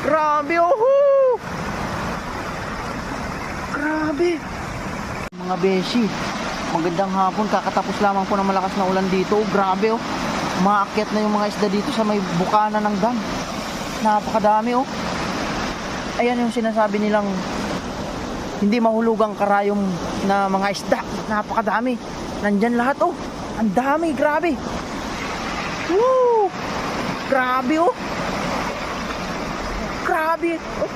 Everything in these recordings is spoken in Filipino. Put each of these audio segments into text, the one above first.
Grabe, oh! Grabe. Mga beshi, magandang hapon. Kakatapos lamang po ng malakas na ulan dito. Grabe, oh. Umaakyat na yung mga isda dito sa may bukana ng dam. Napakadami, oh. Ayan yung sinasabi nilang hindi mahulugang karayom na mga isda. Napakadami. Nandyan lahat, oh. Ang dami, grabe. Woo! Grabe, oh. Grabe. Oh.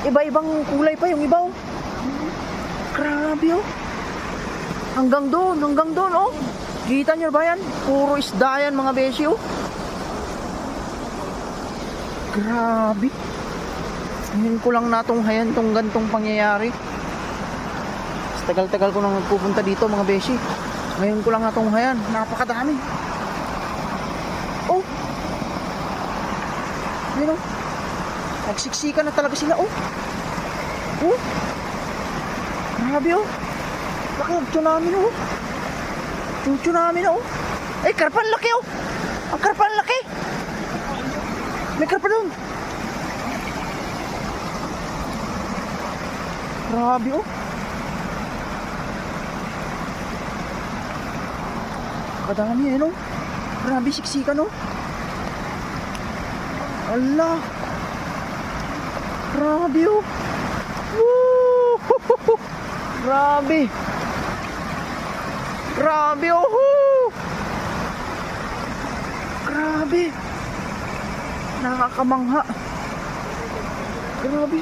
Iba-ibang kulay pa yung iba, oh. Grabe, oh. Hanggang doon, oh. Kita nyo ba yan? Puro isda yan, mga beshi, oh. Grabe. Ngayon ko lang natunghayan tong gantong pangyayari. Tagal-tagal ko nang nagpupunta dito, mga beshi. Ngayon ko lang natunghayan. Napakadami. Oh. Ayun, oh. Nagsiksika na talaga sila, oh. Oh. Grabe, oh. Laki ang tsunami, oh. Yung tsunami na, oh. Ay, karpan laki, oh. Ang karpan laki. May karpan doon. Grabe, oh. Kadami, eh, no? Grabe, siksikan, oh. Allah. Grabe, oh. Woo! Grabe. Grabe, oh. Grabe. Nakakamangha. Grabe.